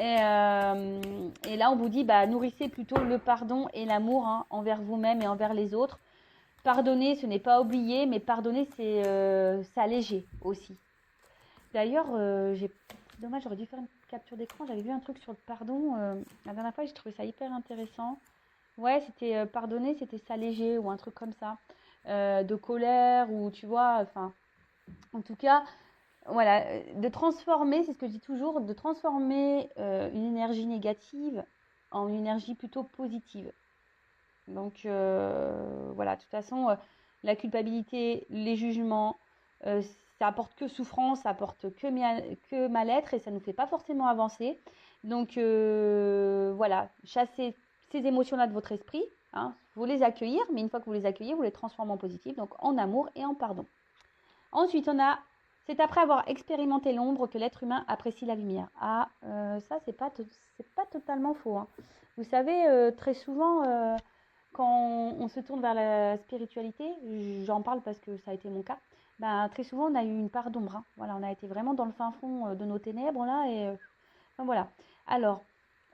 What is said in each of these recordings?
Et là, on vous dit, nourrissez plutôt le pardon et l'amour envers vous-même et envers les autres. Pardonner, ce n'est pas oublier, mais pardonner, c'est s'alléger aussi. D'ailleurs, dommage, j'aurais dû faire une capture d'écran. J'avais vu un truc sur le pardon. La dernière fois, j'ai trouvé ça hyper intéressant. Ouais, c'était pardonner, c'était s'alléger ou un truc comme ça. De colère ou tu vois, enfin, en tout cas, voilà, de transformer, c'est ce que je dis toujours, de transformer une énergie négative en une énergie plutôt positive. Donc voilà, de toute façon, la culpabilité, les jugements, ça apporte que souffrance, ça apporte que mal-être et ça ne nous fait pas forcément avancer. Donc voilà, chassez ces émotions-là de votre esprit, vous les accueillir, mais une fois que vous les accueillez, vous les transformez en positif, donc en amour et en pardon. Ensuite, c'est après avoir expérimenté l'ombre que l'être humain apprécie la lumière. Ah, ça, c'est pas totalement faux. Vous savez, très souvent, quand on se tourne vers la spiritualité, j'en parle parce que ça a été mon cas, très souvent, on a eu une part d'ombre. Voilà, on a été vraiment dans le fin fond de nos ténèbres, là, et enfin, voilà. Alors,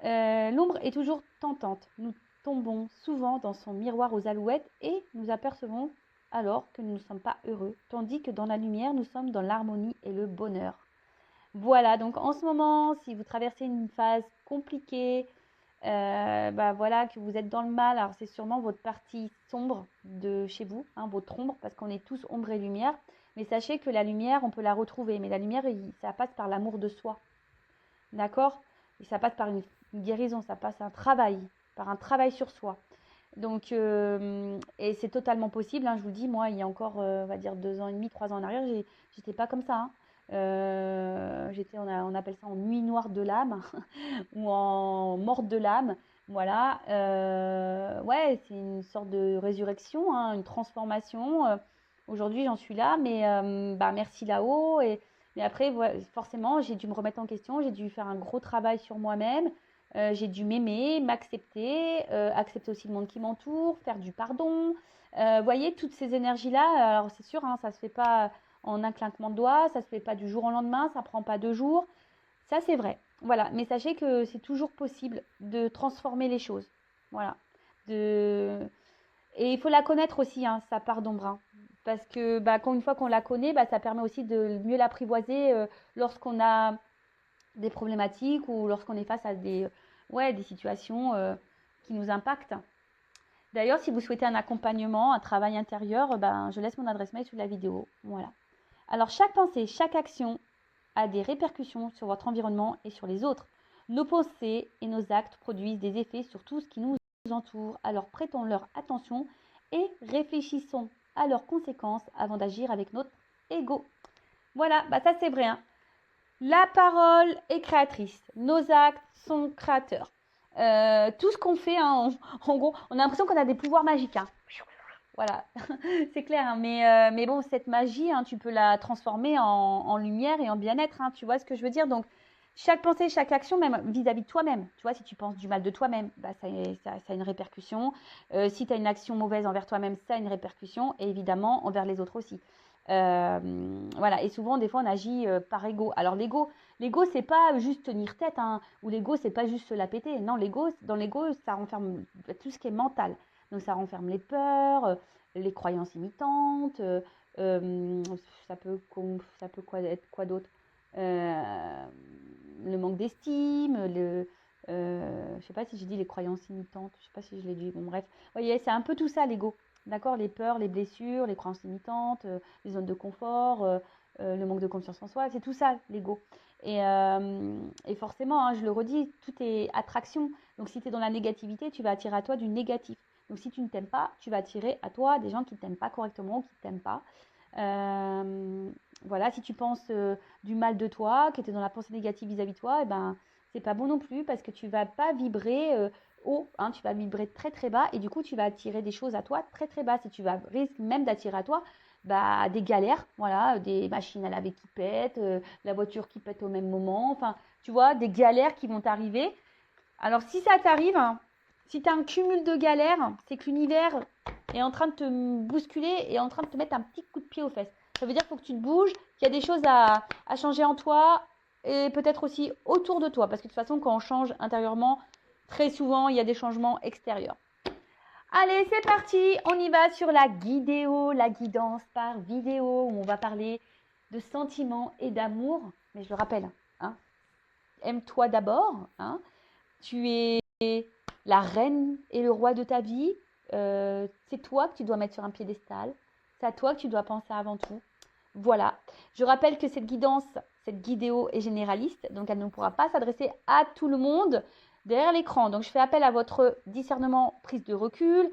l'ombre est toujours tentante. Nous tombons souvent dans son miroir aux alouettes et nous apercevons alors que nous ne sommes pas heureux, tandis que dans la lumière, nous sommes dans l'harmonie et le bonheur. Voilà, donc en ce moment, si vous traversez une phase compliquée, voilà, que vous êtes dans le mal, alors c'est sûrement votre partie sombre de chez vous, votre ombre, parce qu'on est tous ombre et lumière. Mais sachez que la lumière, on peut la retrouver. Mais la lumière, ça passe par l'amour de soi. D'accord? Et ça passe par une guérison, ça passe par un travail sur soi. Donc, et c'est totalement possible, je vous le dis, moi, il y a encore, on va dire 2 ans et demi, 3 ans en arrière, j'étais pas comme ça. J'étais, on appelle ça en nuit noire de l'âme ou en morte de l'âme. Voilà. Ouais, c'est une sorte de résurrection, une transformation. Aujourd'hui, j'en suis là, mais merci là-haut. Mais après, forcément, j'ai dû me remettre en question, j'ai dû faire un gros travail sur moi-même. J'ai dû m'aimer, m'accepter, accepter aussi le monde qui m'entoure, faire du pardon. Voyez, toutes ces énergies-là, alors c'est sûr, ça ne se fait pas en un clinquement de doigts, ça ne se fait pas du jour au lendemain, ça ne prend pas 2 jours. Ça, c'est vrai. Voilà, mais sachez que c'est toujours possible de transformer les choses. Voilà. Et il faut la connaître aussi, sa part d'ombre. Parce que une fois qu'on la connaît, ça permet aussi de mieux l'apprivoiser lorsqu'on a des problématiques ou lorsqu'on est face à des situations qui nous impactent. D'ailleurs, si vous souhaitez un accompagnement, un travail intérieur, je laisse mon adresse mail sous la vidéo. Voilà. Alors, chaque pensée, chaque action a des répercussions sur votre environnement et sur les autres. Nos pensées et nos actes produisent des effets sur tout ce qui nous entoure. Alors, prêtons leur attention et réfléchissons à leurs conséquences avant d'agir avec notre ego. Voilà, ça c'est vrai. La parole est créatrice. Nos actes sont créateurs. Tout ce qu'on fait, en gros, on a l'impression qu'on a des pouvoirs magiques. Voilà, c'est clair. Mais bon, cette magie, tu peux la transformer en lumière et en bien-être. Tu vois ce que je veux dire? Donc, chaque pensée, chaque action, même vis-à-vis de toi-même. Tu vois, si tu penses du mal de toi-même, ça a une répercussion. Si tu as une action mauvaise envers toi-même, ça a une répercussion. Et évidemment, envers les autres aussi. Voilà, et souvent, des fois, on agit par ego. Alors, l'ego, c'est pas juste tenir tête, ou l'ego, c'est pas juste se la péter. Non, dans l'ego, ça renferme tout ce qui est mental. Donc, ça renferme les peurs, les croyances limitantes, ça peut être quoi d'autre? Le manque d'estime, je sais pas si j'ai dit les croyances limitantes, je sais pas si je l'ai dit, bon bref. Vous voyez, c'est un peu tout ça l'ego. D'accord, les peurs, les blessures, les croyances limitantes, les zones de confort, le manque de confiance en soi, c'est tout ça l'ego. Et forcément, je le redis, tout est attraction. Donc si tu es dans la négativité, tu vas attirer à toi du négatif. Donc si tu ne t'aimes pas, tu vas attirer à toi des gens qui ne t'aiment pas correctement ou qui ne t'aiment pas. Voilà, si tu penses du mal de toi, que tu es dans la pensée négative vis-à-vis de toi, c'est pas bon non plus parce que tu vas pas vibrer haut, tu vas vibrer très très bas et du coup tu vas attirer des choses à toi très très bas. Si tu vas risque même d'attirer à toi des galères, voilà, des machines à laver qui pètent, la voiture qui pète au même moment, enfin tu vois, des galères qui vont t'arriver. Alors si ça t'arrive, si tu as un cumul de galères, c'est que l'univers est en train de te bousculer et en train de te mettre un petit coup de pied aux fesses. Ça veut dire qu'il faut que tu te bouges, qu'il y a des choses à changer en toi et peut-être aussi autour de toi. Parce que de toute façon, quand on change intérieurement, très souvent, il y a des changements extérieurs. Allez, c'est parti. On y va sur la guidéo, la guidance par vidéo, où on va parler de sentiments et d'amour. Mais je le rappelle, hein, aime-toi d'abord. Hein. Tu es la reine et le roi de ta vie. C'est toi que tu dois mettre sur un piédestal. C'est à toi que tu dois penser avant tout. Voilà. Je rappelle que cette guidance, cette guidéo est généraliste, donc elle ne pourra pas s'adresser à tout le monde derrière l'écran. Donc je fais appel à votre discernement, prise de recul.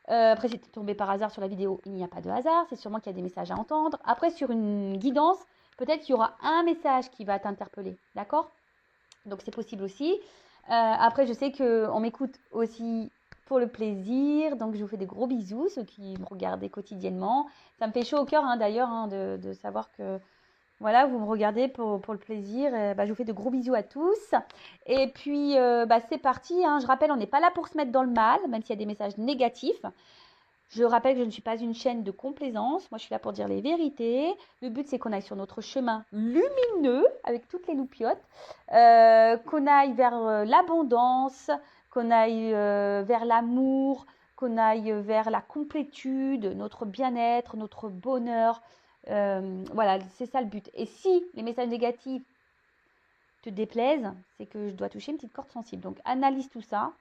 Après, si tu es tombé par hasard sur la vidéo, il n'y a pas de hasard. C'est sûrement qu'il y a des messages à entendre. Après, sur une guidance, peut-être qu'il y aura un message qui va t'interpeller. D'accord? Donc c'est possible aussi. Après, je sais qu'on m'écoute aussi pour le plaisir. Donc je vous fais des gros bisous, ceux qui me regardent quotidiennement. Ça me fait chaud au cœur d'ailleurs de savoir que voilà, vous me regardez pour le plaisir. Je vous fais de gros bisous à tous. Et puis c'est parti. Je rappelle, on n'est pas là pour se mettre dans le mal, même s'il y a des messages négatifs. Je rappelle que je ne suis pas une chaîne de complaisance. Moi, je suis là pour dire les vérités. Le but, c'est qu'on aille sur notre chemin lumineux avec toutes les loupiottes, qu'on aille vers l'abondance, qu'on aille vers l'amour, qu'on aille vers la complétude, notre bien-être, notre bonheur. Voilà, c'est ça le but. Et si les messages négatifs te déplaisent, c'est que je dois toucher une petite corde sensible. Donc, analyse tout ça.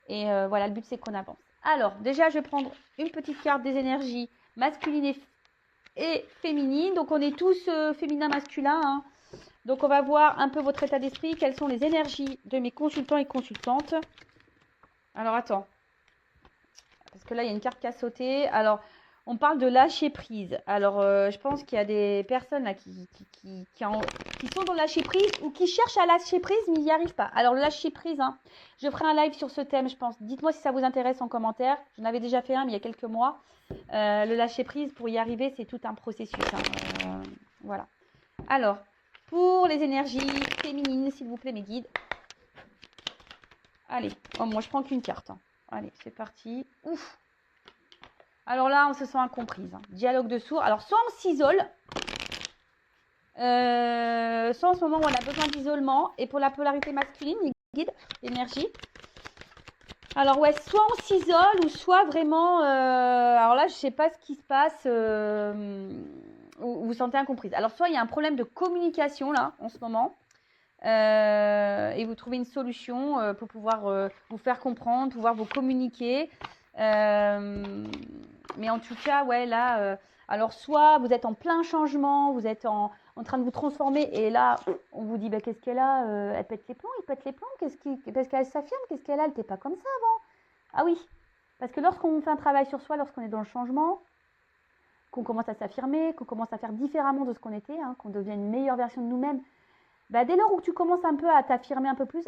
Et voilà, le but, c'est qu'on avance. Alors, déjà, je vais prendre une petite carte des énergies masculines et féminines. Donc, on est tous féminin, masculin. Hein. Donc, on va voir un peu votre état d'esprit. Quelles sont les énergies de mes consultants et consultantes. Alors, attends. Parce que là, il y a une carte qui a sauté. Alors, on parle de lâcher prise. Alors, je pense qu'il y a des personnes là qui sont dans le lâcher prise ou qui cherchent à lâcher prise, mais ils n'y arrivent pas. Alors, le lâcher prise, hein, je ferai un live sur ce thème, je pense. Dites-moi si ça vous intéresse en commentaire. J'en avais déjà fait un, mais il y a quelques mois. Le lâcher prise, pour y arriver, c'est tout un processus. Hein. Voilà. Alors, pour les énergies féminines, s'il vous plaît, mes guides. Allez, moi, je prends qu'une carte. Hein. Allez, c'est parti. Ouf! Alors là, on se sent incomprise. Hein. Dialogue de sourds. Alors, soit on s'isole, soit en ce moment où on a besoin d'isolement. Et pour la polarité masculine, les guides, l'énergie. Alors ouais, soit on s'isole ou soit vraiment... alors là, je ne sais pas ce qui se passe. Vous vous sentez incomprise. Alors, soit il y a un problème de communication là, en ce moment. Et vous trouvez une solution pour pouvoir vous faire comprendre, pouvoir vous communiquer. Mais en tout cas, ouais, là, alors soit vous êtes en plein changement, vous êtes en train de vous transformer, et là, on vous dit, qu'est-ce qu'elle a elle pète les plombs, il pète les plombs, parce qu'elle s'affirme, qu'est-ce qu'elle a, elle n'était pas comme ça avant. Ah oui, parce que lorsqu'on fait un travail sur soi, lorsqu'on est dans le changement, qu'on commence à s'affirmer, qu'on commence à faire différemment de ce qu'on était, hein, qu'on devient une meilleure version de nous-mêmes, dès lors où tu commences un peu à t'affirmer un peu plus,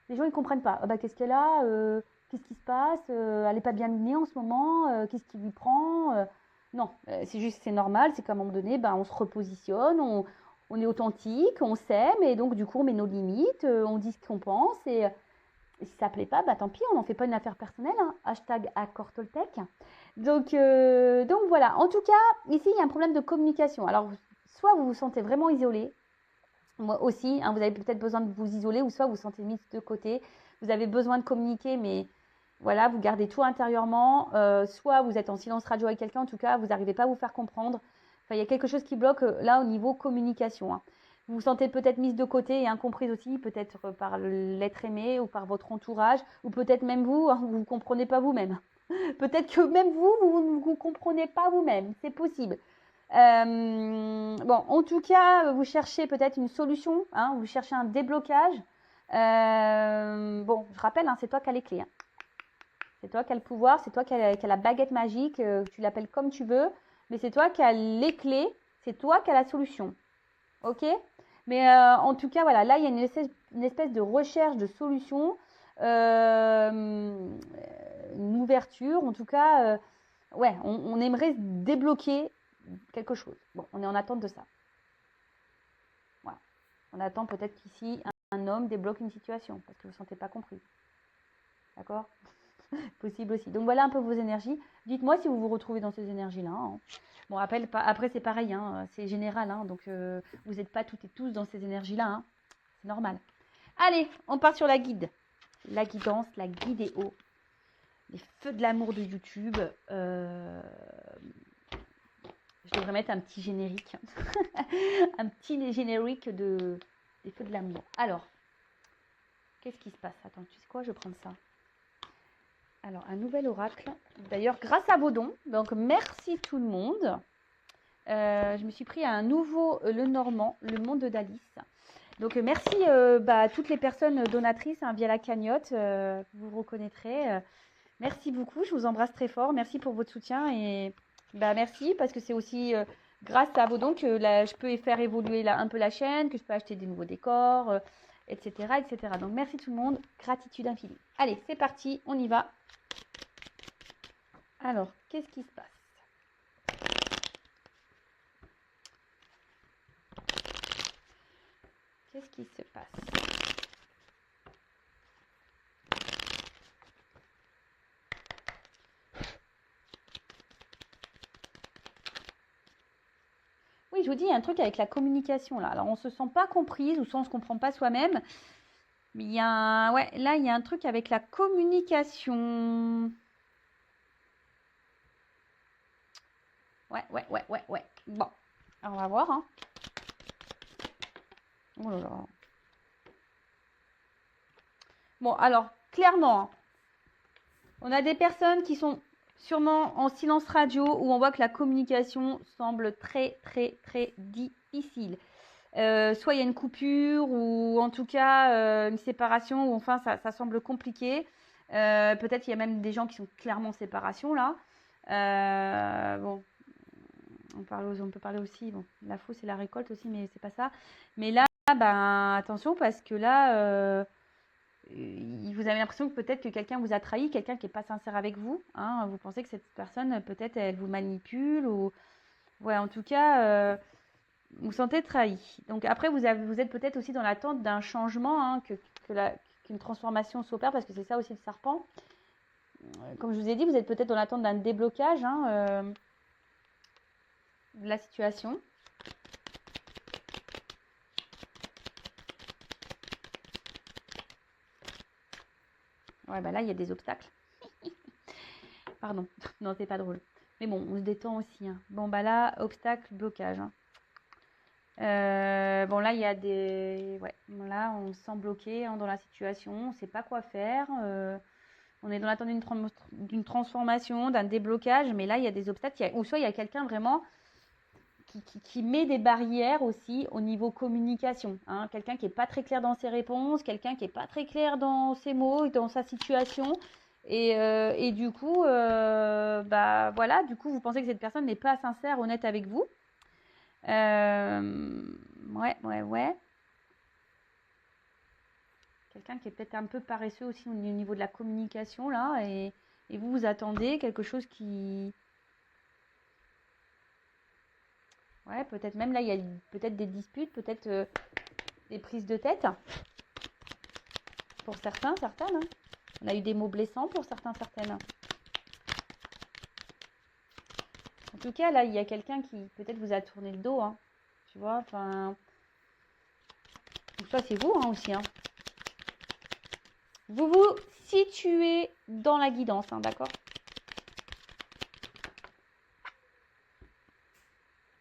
les gens ils comprennent pas. Qu'est-ce qu'elle a qu'est-ce qui se passe elle n'est pas bien née en ce moment qu'est-ce qui lui prend Non, c'est juste c'est normal, c'est qu'à un moment donné, on se repositionne, on est authentique, on s'aime, et donc du coup on met nos limites, on dit ce qu'on pense, et si ça plaît pas, tant pis, on n'en fait pas une affaire personnelle, hein. #accord Toltec. Donc voilà, en tout cas, ici il y a un problème de communication. Alors, soit vous vous sentez vraiment isolé, moi aussi, hein, vous avez peut-être besoin de vous isoler, ou soit vous vous sentez mis de côté, vous avez besoin de communiquer, mais voilà, vous gardez tout intérieurement, soit vous êtes en silence radio avec quelqu'un, en tout cas, vous n'arrivez pas à vous faire comprendre. Enfin, il y a quelque chose qui bloque là au niveau communication. Hein. Vous vous sentez peut-être mise de côté et incomprise aussi, peut-être par l'être aimé ou par votre entourage, ou peut-être même vous, hein, vous ne vous comprenez pas vous-même. Peut-être que même vous ne vous comprenez pas vous-même, c'est possible. En tout cas, vous cherchez peut-être une solution, hein, vous cherchez un déblocage. Je rappelle, hein, c'est toi qui as les clés. Hein. C'est toi qui as le pouvoir, c'est toi qui as la baguette magique, tu l'appelles comme tu veux, mais c'est toi qui as les clés, c'est toi qui as la solution. Ok ? Mais en tout cas, voilà, là, il y a une espèce de recherche de solution, une ouverture, en tout cas, on aimerait débloquer quelque chose. Bon, on est en attente de ça. Voilà. On attend peut-être qu'ici, un homme débloque une situation, parce que vous ne vous sentez pas compris. D'accord ? Possible aussi. Donc voilà un peu vos énergies. Dites-moi si vous vous retrouvez dans ces énergies-là. Hein. Bon, après c'est pareil, hein, c'est général, hein, donc vous n'êtes pas toutes et tous dans ces énergies-là. Hein. C'est normal. Allez, on part sur la guide. La guidance, la guidéo. Les feux de l'amour de YouTube. Je devrais mettre un petit générique. Un petit générique des feux de l'amour. Alors, qu'est-ce qui se passe? Attends, tu sais quoi? Je vais prendre ça. Alors, un nouvel oracle. D'ailleurs, grâce à vos dons. Donc, merci tout le monde. Je me suis pris à un nouveau Lenormand, le monde d'Alice. Donc, merci à toutes les personnes donatrices via la cagnotte. Vous reconnaîtrez. Merci beaucoup. Je vous embrasse très fort. Merci pour votre soutien. Et merci parce que c'est aussi grâce à vos dons que je peux faire évoluer un peu la chaîne, que je peux acheter des nouveaux décors, etc., etc. Donc, merci tout le monde. Gratitude infinie. Allez, c'est parti. On y va. Alors, qu'est-ce qui se passe? Qu'est-ce qui se passe? Oui, je vous dis, il y a un truc avec la communication là. Alors, on ne se sent pas comprise ou soit on ne se comprend pas soi-même. Mais il y a ouais, là, il y a un truc avec la communication. Ouais. Bon, alors, on va voir. Hein. Oh là là. Bon, alors, clairement, hein, on a des personnes qui sont sûrement en silence radio où on voit que la communication semble très, très, très difficile. Soit il y a une coupure ou en tout cas une séparation ou enfin ça semble compliqué. Peut-être il y a même des gens qui sont clairement en séparation là. Bon, on peut parler aussi, bon, la fausse et la récolte aussi, mais c'est pas ça. Mais là, attention parce que là, vous avez l'impression que peut-être que quelqu'un vous a trahi, quelqu'un qui n'est pas sincère avec vous. Hein, vous pensez que cette personne, peut-être, elle vous manipule ou... Ouais, en tout cas, vous vous sentez trahi. Donc après, vous êtes peut-être aussi dans l'attente d'un changement, hein, qu'une transformation s'opère, parce que c'est ça aussi le serpent. Comme je vous ai dit, vous êtes peut-être dans l'attente d'un déblocage de la situation. Ouais, là, il y a des obstacles. Pardon, non, c'est pas drôle. Mais bon, on se détend aussi. Hein. Bon, là, obstacle, blocage. Hein. Bon, là, il y a des... Ouais, là, on se sent bloqué dans la situation. On ne sait pas quoi faire. On est dans l'attente d'une transformation, d'un déblocage. Mais là, il y a des obstacles. Ou soit il y a quelqu'un vraiment qui met des barrières aussi au niveau communication. Hein. Quelqu'un qui n'est pas très clair dans ses réponses. Quelqu'un qui n'est pas très clair dans ses mots, dans sa situation. Et du coup, voilà, du coup, vous pensez que cette personne n'est pas sincère, honnête avec vous. Ouais. Quelqu'un qui est peut-être un peu paresseux aussi au niveau de la communication, là, et vous attendez quelque chose qui... Ouais, peut-être même là, il y a peut-être des disputes, peut-être des prises de tête. Pour certaines. Hein. On a eu des mots blessants pour certaines. En tout cas, là, il y a quelqu'un qui peut-être vous a tourné le dos, hein. Tu vois, enfin... Soit c'est vous hein, aussi, hein. Vous vous situez dans la guidance, hein, d'accord?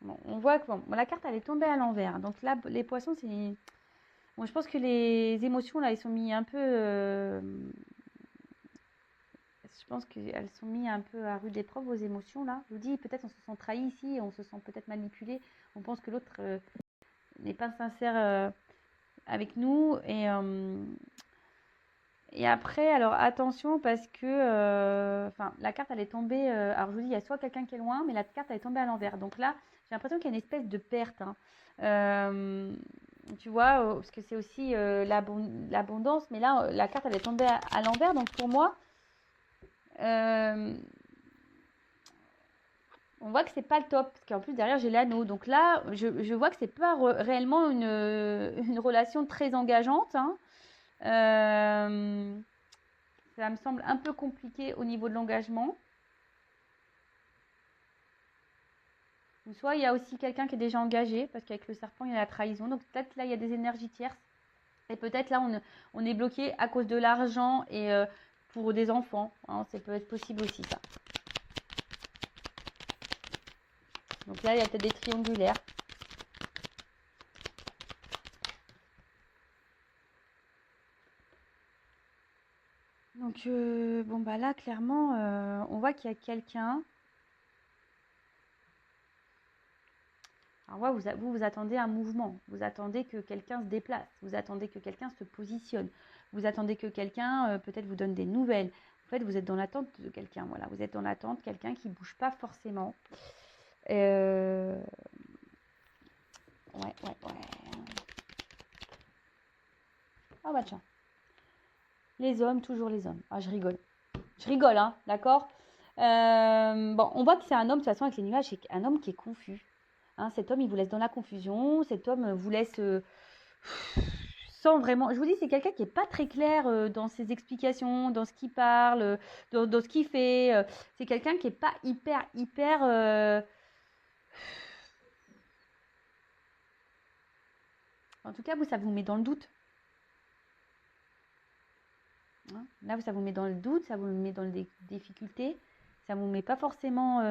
Bon, on voit que la carte, elle est tombée à l'envers. Donc là, les poissons, c'est... Bon, je pense que les émotions, là, elles sont mises un peu... Je pense qu'elles sont mises un peu à rude épreuve, vos émotions, là. Je vous dis, peut-être on se sent trahi ici, on se sent peut-être manipulé. On pense que l'autre n'est pas sincère avec nous. Et après, alors attention parce que la carte elle est tombée. Alors je vous dis, il y a soit quelqu'un qui est loin, mais la carte elle est tombée à l'envers. Donc là, j'ai l'impression qu'il y a une espèce de perte. Hein. Tu vois, parce que c'est aussi l'abondance, mais là, la carte elle est tombée à l'envers. Donc pour moi, on voit que c'est pas le top. Parce qu'en plus, derrière, j'ai l'anneau. Donc là, je vois que c'est pas réellement une relation très engageante. Hein. Ça me semble un peu compliqué au niveau de l'engagement. Ou soit il y a aussi quelqu'un qui est déjà engagé, parce qu'avec le serpent, il y a la trahison. Donc peut-être là, il y a des énergies tierces Et peut-être là, on est bloqué à cause de l'argent et pour des enfants. Hein, ça peut être possible aussi, ça. Donc là, il y a peut-être des triangulaires. Donc, bon, bah là, clairement, on voit qu'il y a quelqu'un. Alors, vous attendez un mouvement. Vous attendez que quelqu'un se déplace. Vous attendez que quelqu'un se positionne. Vous attendez que quelqu'un, peut-être, vous donne des nouvelles. En fait, vous êtes dans l'attente de quelqu'un. Voilà, vous êtes dans l'attente de quelqu'un qui ne bouge pas forcément. Ouais. Ah bah tiens. Les hommes, toujours les hommes. Ah, je rigole. Je rigole, hein, d'accord. Bon, on voit que c'est un homme, de toute façon, avec les nuages, c'est un homme qui est confus. Hein, cet homme, il vous laisse dans la confusion. Cet homme vous laisse sans vraiment... Je vous dis, c'est quelqu'un qui n'est pas très clair dans ses explications, dans ce qu'il parle, dans ce qu'il fait. C'est quelqu'un qui n'est pas hyper... En tout cas, vous, ça vous met dans le doute. Hein, là, ça vous met dans le doute, ça vous met dans les difficultés. Ça ne vous met pas forcément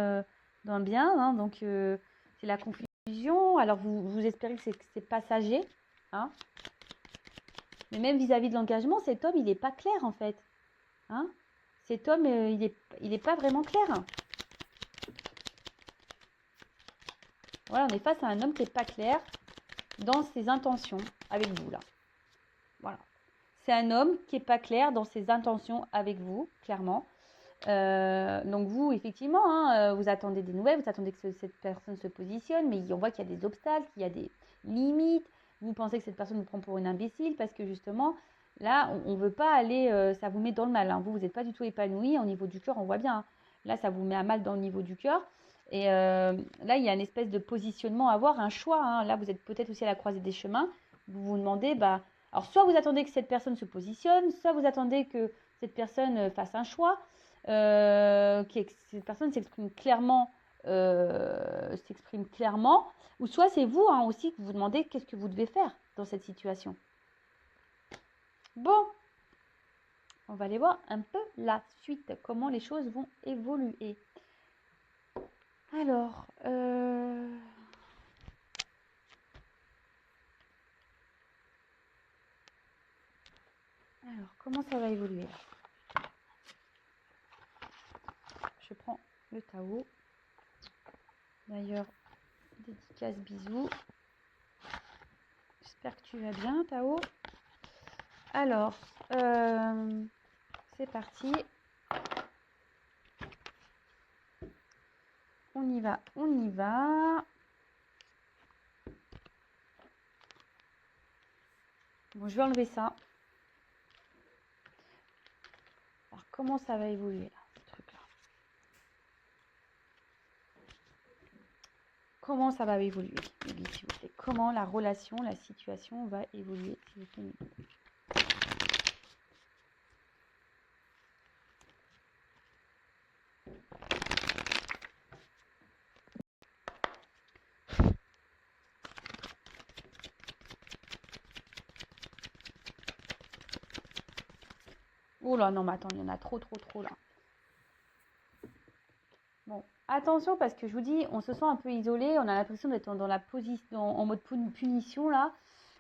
dans le bien. Hein, donc, c'est la confusion. Alors, vous espérez que c'est passager. Hein. Mais même vis-à-vis de l'engagement, cet homme, il n'est pas clair, en fait. Hein. Cet homme, il est pas vraiment clair. Voilà, on est face à un homme qui n'est pas clair dans ses intentions avec vous, là. Voilà. C'est un homme qui n'est pas clair dans ses intentions avec vous, clairement. Donc vous, effectivement, hein, vous attendez des nouvelles, vous attendez que cette personne se positionne, mais on voit qu'il y a des obstacles, qu'il y a des limites. Vous pensez que cette personne vous prend pour une imbécile parce que justement, là, on ne veut pas aller, ça vous met dans le mal. Hein. Vous n'êtes pas du tout épanoui au niveau du cœur, on voit bien. Hein. Là, ça vous met à mal dans le niveau du cœur. Et là, il y a une espèce de positionnement à avoir, un choix. Hein. Là, vous êtes peut-être aussi à la croisée des chemins. Vous vous demandez, bah, alors soit vous attendez que cette personne se positionne, soit vous attendez que cette personne fasse un choix. Que cette personne s'exprime clairement, ou soit c'est vous hein, aussi que vous vous demandez qu'est-ce que vous devez faire dans cette situation. Bon, on va aller voir un peu la suite, comment les choses vont évoluer. Alors, comment ça va évoluer? Je prends le Tao. D'ailleurs, dédicace, bisous. J'espère que tu vas bien, Tao. Alors, c'est parti. On y va, on y va. Bon, je vais enlever ça. Alors, comment ça va évoluer, là, ce truc-là? Comment ça va évoluer, s'il vous plaît? Comment la relation, la situation va évoluer, s'il vous plaît? Oh là, non, mais attends, il y en a trop là. Bon, attention parce que je vous dis, on se sent un peu isolé, on a l'impression d'être dans la position, en mode punition là.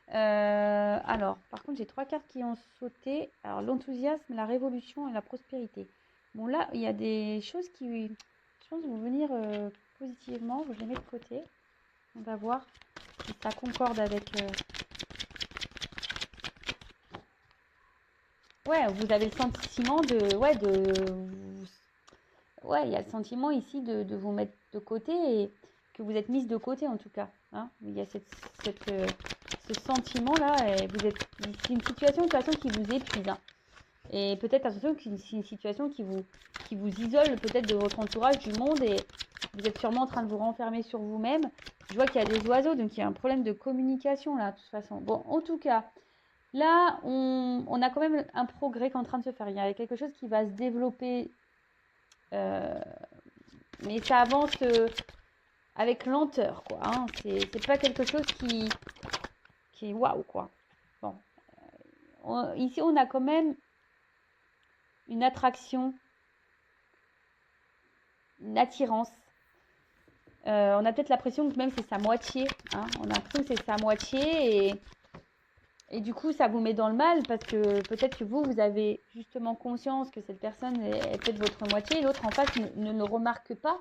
Alors, par contre, j'ai 3 cartes qui ont sauté. Alors, l'enthousiasme, la révolution et la prospérité. Bon, là, il y a des choses qui, je pense, vont venir positivement. Je les mets de côté. On va voir si ça concorde avec... Ouais, vous avez le sentiment de... Ouais, il y a le sentiment ici de vous mettre de côté et que vous êtes mise de côté en tout cas. Hein. Il y a ce sentiment-là. C'est une situation de toute façon qui vous épuise. Hein. Et peut-être attention que c'est une situation qui vous isole peut-être de votre entourage, du monde et vous êtes sûrement en train de vous renfermer sur vous-même. Je vois qu'il y a des oiseaux, donc il y a un problème de communication là, de toute façon. Bon, en tout cas, là, on a quand même un progrès qui est en train de se faire. Il y a quelque chose qui va se développer, mais ça avance avec lenteur, quoi. Hein. C'est pas quelque chose qui est waouh, quoi. Bon, ici, on a quand même une attraction, une attirance. On a peut-être l'impression que même c'est sa moitié. Hein, on a l'impression que c'est sa moitié et du coup, ça vous met dans le mal parce que peut-être que vous avez justement conscience que cette personne est peut-être votre moitié et l'autre en face ne le remarque pas.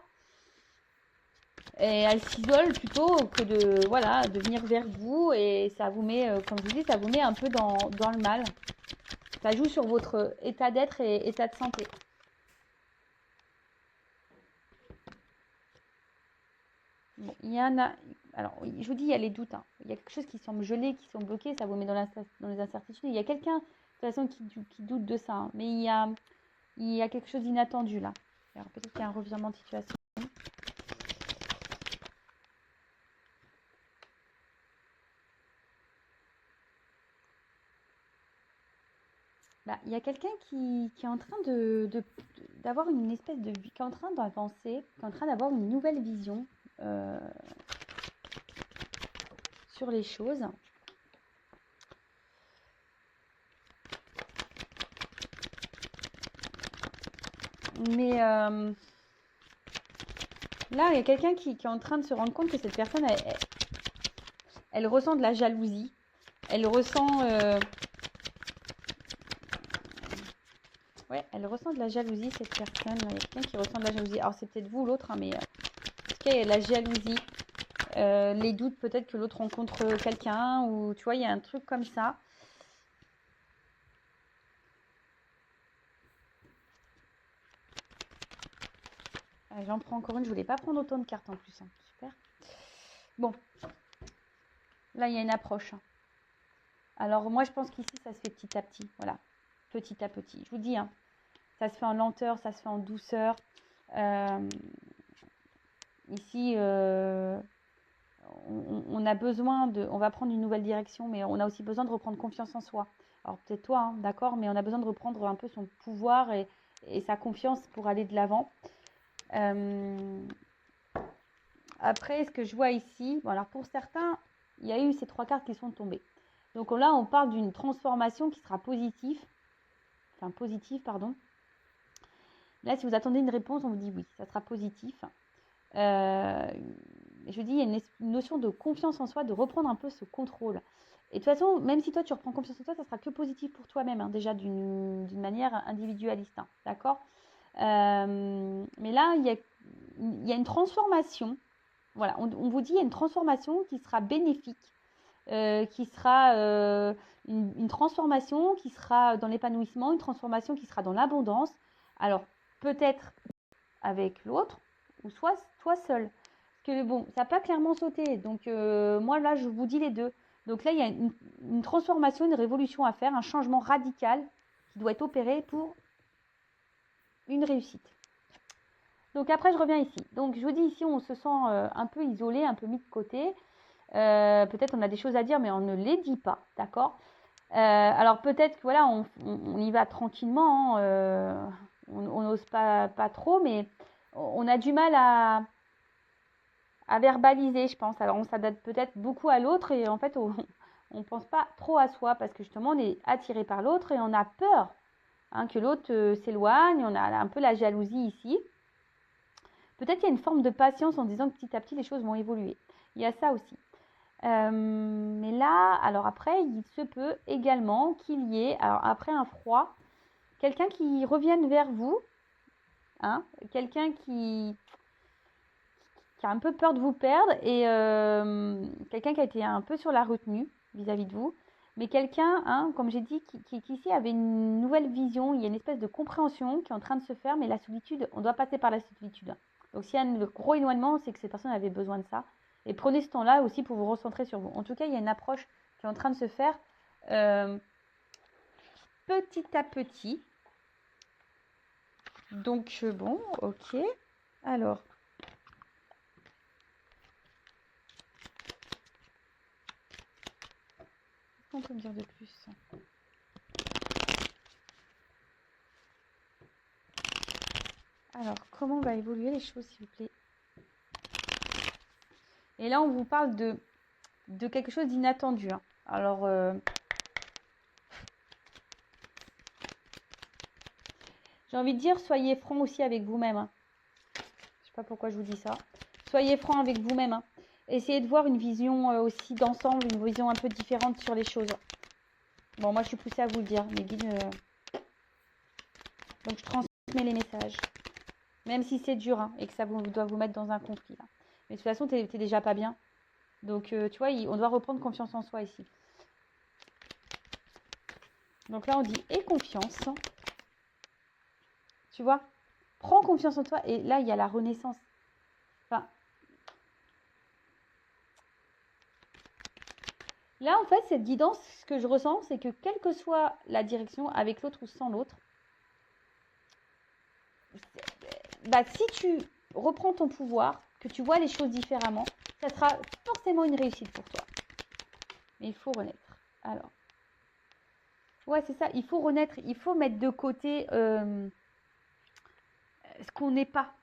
Et elle s'isole plutôt que de venir vers vous et ça vous met, comme je vous dis, ça vous met un peu dans le mal. Ça joue sur votre état d'être et état de santé. Bon, il y en a. Alors, je vous dis, il y a les doutes. Hein. Il y a quelque chose qui semble gelé, qui semble bloqué, ça vous met dans les incertitudes. Il y a quelqu'un, de toute façon, qui doute de ça. Hein. Mais il y a quelque chose d'inattendu là. Alors, peut-être qu'il y a un revirement de situation. Bah, il y a quelqu'un qui est en train d'avoir une espèce de vie, qui est en train d'avancer, qui est en train d'avoir une nouvelle vision sur les choses. Mais là, il y a quelqu'un qui est en train de se rendre compte que cette personne, elle ressent de la jalousie. Elle ressent... Ouais, elle ressent de la jalousie, cette personne. Il y a quelqu'un qui ressent de la jalousie. Alors, c'est peut-être vous ou l'autre, hein, mais en tout cas, il y a de la jalousie. Les doutes, peut-être que l'autre rencontre quelqu'un, ou tu vois, il y a un truc comme ça. J'en prends encore une. Je voulais pas prendre autant de cartes en plus. Hein. Super. Bon. Là, il y a une approche. Hein. Alors, moi, je pense qu'ici, ça se fait petit à petit. Voilà. Petit à petit. Je vous dis, hein, ça se fait en lenteur, ça se fait en douceur. Ici, on a besoin de... On va prendre une nouvelle direction, mais on a aussi besoin de reprendre confiance en soi. Alors, peut-être toi, hein, d'accord, mais on a besoin de reprendre un peu son pouvoir et sa confiance pour aller de l'avant. Après, ce que je vois ici... Bon, alors, pour certains, il y a eu ces 3 cartes qui sont tombées. Donc là, on parle d'une transformation qui sera positive. Enfin, positive, pardon. Là, si vous attendez une réponse, on vous dit oui, ça sera positif. Je dis, il y a une notion de confiance en soi, de reprendre un peu ce contrôle. Et de toute façon, même si toi, tu reprends confiance en toi, ça sera que positif pour toi-même, hein, déjà d'une manière individualiste. Hein, d'accord mais là, il y a une transformation. Voilà, on vous dit, il y a une transformation qui sera bénéfique, qui sera une transformation qui sera dans l'épanouissement, une transformation qui sera dans l'abondance. Alors, peut-être avec l'autre, ou soit toi seul. Parce que bon, ça n'a pas clairement sauté. Donc, moi, là, je vous dis les deux. Donc là, il y a une transformation, une révolution à faire, un changement radical qui doit être opéré pour une réussite. Donc après, je reviens ici. Donc, je vous dis ici, on se sent un peu isolé, un peu mis de côté. Peut-être on a des choses à dire, mais on ne les dit pas, d'accord alors peut-être que voilà, on y va tranquillement, hein, on n'ose pas trop, mais on a du mal à verbaliser, je pense. Alors on s'adapte peut-être beaucoup à l'autre et en fait on ne pense pas trop à soi parce que justement on est attiré par l'autre et on a peur hein, que l'autre s'éloigne, on a un peu la jalousie ici. Peut-être qu'il y a une forme de patience en disant que petit à petit les choses vont évoluer. Il y a ça aussi. Mais là, alors après, il se peut également qu'il y ait, alors après un froid, quelqu'un qui revienne vers vous, hein, quelqu'un qui a un peu peur de vous perdre et quelqu'un qui a été un peu sur la retenue vis-à-vis de vous, mais quelqu'un, hein, comme j'ai dit, qui ici avait une nouvelle vision, il y a une espèce de compréhension qui est en train de se faire, mais la solitude, on doit passer par la solitude. Donc s'il y a un gros éloignement, c'est que ces personnes avaient besoin de ça. Et prenez ce temps-là aussi pour vous recentrer sur vous. En tout cas, il y a une approche qui est en train de se faire petit à petit. Donc, bon, ok. Alors, qu'est-ce qu'on peut me dire de plus ? Alors, comment va évoluer les choses, s'il vous plaît ? Et là, on vous parle de quelque chose d'inattendu. Hein. Alors, J'ai envie de dire, soyez franc aussi avec vous-même. Hein. Je sais pas pourquoi je vous dis ça. Soyez franc avec vous-même. Hein. Essayez de voir une vision aussi d'ensemble, une vision un peu différente sur les choses. Bon, moi, je suis poussée à vous le dire. Mes guides, donc, je transmets les messages. Même si c'est dur hein, et que ça doit vous mettre dans un conflit. Là. Mais de toute façon, tu n'es déjà pas bien. Donc, tu vois, on doit reprendre confiance en soi ici. Donc là, on dit « et confiance ». Tu vois, prends confiance en toi. Et là, il y a la renaissance. Enfin, là, en fait, cette guidance, ce que je ressens, c'est que quelle que soit la direction, avec l'autre ou sans l'autre, bah, si tu reprends ton pouvoir, que tu vois les choses différemment, ça sera forcément une réussite pour toi. Mais il faut renaître. Alors, ouais, c'est ça, il faut renaître, il faut mettre de côté ce qu'on n'est pas.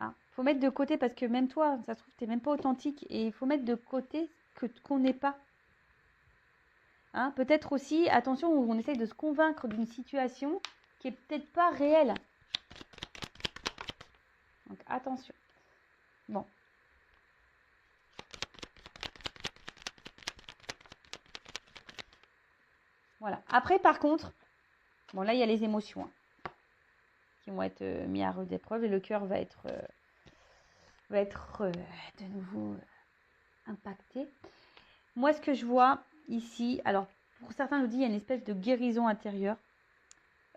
Il faut mettre de côté parce que même toi, ça se trouve, tu n'es même pas authentique et il faut mettre de côté qu'on n'est pas. Hein, peut-être aussi, attention, on essaye de se convaincre d'une situation qui est peut-être pas réelle. Donc attention. Bon. Voilà. Après, par contre, bon là, il y a les émotions hein, qui vont être mis à rude épreuve et le cœur va être de nouveau impacté. Moi, ce que je vois ici, alors pour certains, je vous dis, il y a une espèce de guérison intérieure.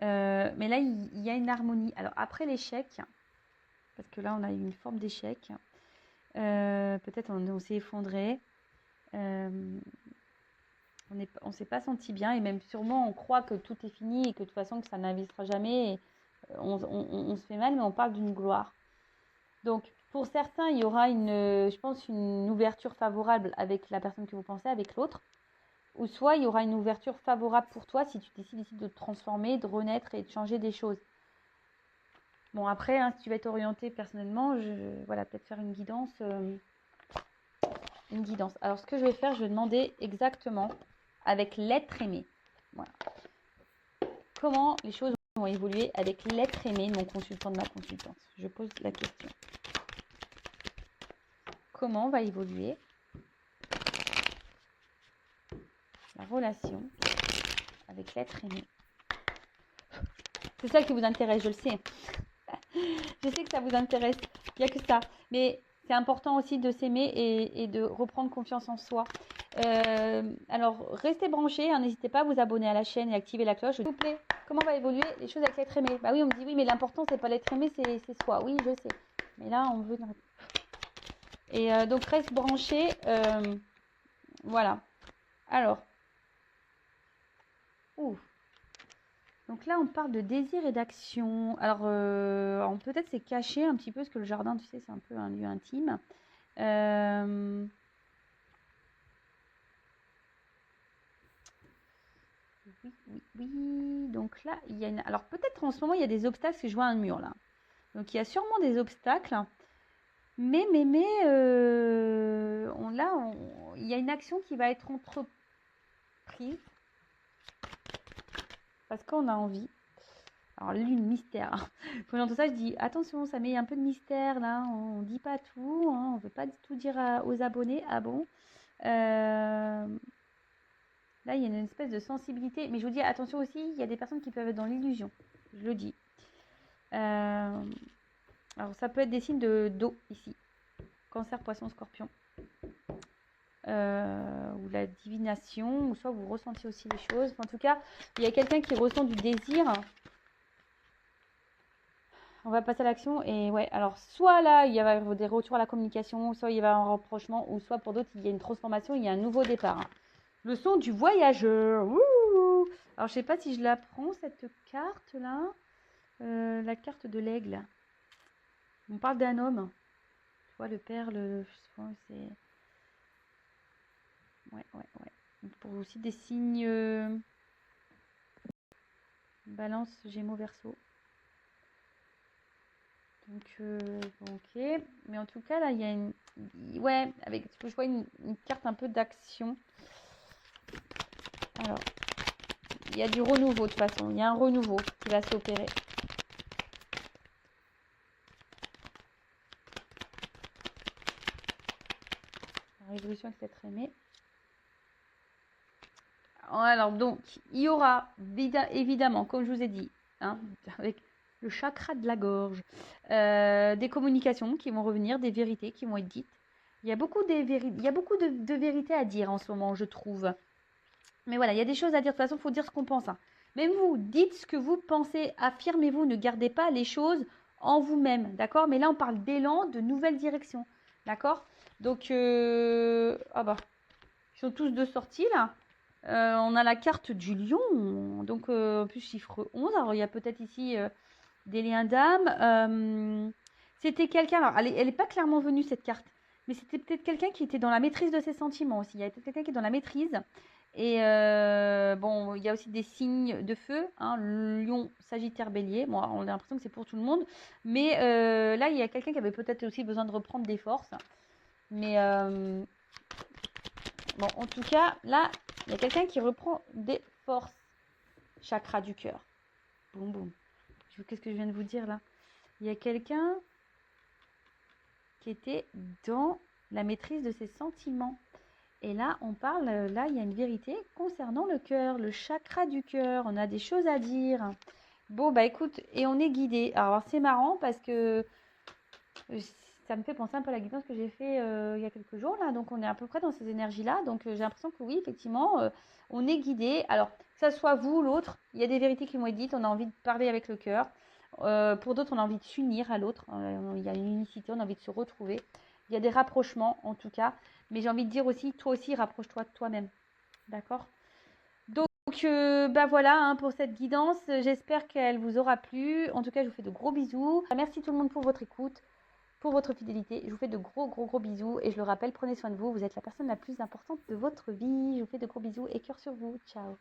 Mais là, il y a une harmonie. Alors après l'échec, parce que là, on a eu une forme d'échec. Peut-être on s'est effondré. On ne s'est pas senti bien. Et même sûrement, on croit que tout est fini et que de toute façon, que ça n'investira jamais. Et on se fait mal, mais on parle d'une gloire. Donc, pour certains, il y aura je pense, une ouverture favorable avec la personne que vous pensez, avec l'autre. Ou soit, il y aura une ouverture favorable pour toi si tu décides de te transformer, de renaître et de changer des choses. Bon, après, hein, si tu vas être orienté personnellement, voilà, peut-être faire une guidance. Alors, ce que je vais faire, je vais demander exactement avec l'être aimé. Voilà. Comment les choses vont évoluer avec l'être aimé de mon consultant, de ma consultante. Je pose la question. Comment va évoluer la relation avec l'être aimé? C'est ça qui vous intéresse, je le sais. Je sais que ça vous intéresse. Il n'y a que ça. Mais c'est important aussi de s'aimer et de reprendre confiance en soi. Alors, restez branchés. Hein, n'hésitez pas à vous abonner à la chaîne et activer la cloche. S'il vous plaît, comment va évoluer les choses avec l'être aimé? Bah oui, on me dit oui, mais l'important, c'est pas l'être aimé, c'est soi. Oui, je sais. Mais là, on veut... Et donc, reste branché. Voilà. Alors. Ouh. Donc là, on parle de désir et d'action. Alors, peut-être c'est caché un petit peu, parce que le jardin, tu sais, c'est un peu un lieu intime. Oui. Donc là, il y a alors peut-être en ce moment, il y a des obstacles, parce que je vois un mur là. Donc, il y a sûrement des obstacles. Mais il y a une action qui va être entreprise. Parce qu'on a envie. Alors, lune, mystère. Quand j'entends ça, je dis attention, ça met un peu de mystère là. On ne dit pas tout. Hein, on ne veut pas tout dire aux abonnés. Ah bon là, il y a une espèce de sensibilité. Mais je vous dis attention aussi, il y a des personnes qui peuvent être dans l'illusion. Je le dis. Alors, ça peut être des signes d'eau ici. Cancer, poisson, scorpion. Ou la divination. Ou soit vous ressentez aussi les choses. En tout cas, il y a quelqu'un qui ressent du désir. On va passer à l'action et ouais, alors soit là, il y a des retours à la communication, soit il y a un rapprochement, ou soit pour d'autres, il y a une transformation, il y a un nouveau départ. Le son du voyageur. Ouh. Alors, je sais pas si je la prends, cette carte-là. La carte de l'aigle. On parle d'un homme. Tu vois, le père, c'est... Ouais. Donc, pour aussi des signes... Balance, Gémeaux, Verseau. Donc, ok. Mais en tout cas, là, il y a une... Ouais, je vois une carte un peu d'action. Alors, il y a du renouveau, de toute façon. Il y a un renouveau qui va s'opérer. évolution avec l'être aimé. Alors, donc, il y aura, évidemment, comme je vous ai dit, hein, avec le chakra de la gorge, des communications qui vont revenir, des vérités qui vont être dites. Il y a beaucoup, de vérités à dire en ce moment, je trouve. Mais voilà, il y a des choses à dire. De toute façon, il faut dire ce qu'on pense. Hein. Même vous, dites ce que vous pensez, affirmez-vous, ne gardez pas les choses en vous-même, d'accord? Mais là, on parle d'élan, de nouvelles directions, d'accord? Donc, ah bah, ils sont tous de sortie, là. On a la carte du lion, donc en plus chiffre 11. Alors, il y a peut-être ici des liens d'âme. C'était quelqu'un, alors elle n'est pas clairement venue cette carte, mais c'était peut-être quelqu'un qui était dans la maîtrise de ses sentiments aussi. Il y a peut-être quelqu'un qui est dans la maîtrise. Et bon, il y a aussi des signes de feu, hein, lion, sagittaire, bélier. Bon, on a l'impression que c'est pour tout le monde. Mais là, il y a quelqu'un qui avait peut-être aussi besoin de reprendre des forces. Mais bon, en tout cas, là, il y a quelqu'un qui reprend des forces. Chakra du cœur. Boum, boum. Qu'est-ce que je viens de vous dire là? Il y a quelqu'un qui était dans la maîtrise de ses sentiments. Et là, on parle, là, il y a une vérité concernant le cœur, le chakra du cœur. On a des choses à dire. Bon, bah écoute, et on est guidé. Alors, c'est marrant parce que ça me fait penser un peu à la guidance que j'ai fait il y a quelques jours, là. Donc, on est à peu près dans ces énergies-là. Donc, j'ai l'impression que oui, effectivement, on est guidé. Alors, que ça soit vous ou l'autre, il y a des vérités qui vont être dites. On a envie de parler avec le cœur. Pour d'autres, on a envie de s'unir à l'autre. Il y a une unicité, on a envie de se retrouver. Il y a des rapprochements, en tout cas. Mais j'ai envie de dire aussi, toi aussi, rapproche-toi de toi-même. D'accord? Donc, bah voilà hein, pour cette guidance. J'espère qu'elle vous aura plu. En tout cas, je vous fais de gros bisous. Merci tout le monde pour votre écoute, pour votre fidélité. Je vous fais de gros bisous. Et je le rappelle, prenez soin de vous. Vous êtes la personne la plus importante de votre vie. Je vous fais de gros bisous et cœur sur vous. Ciao.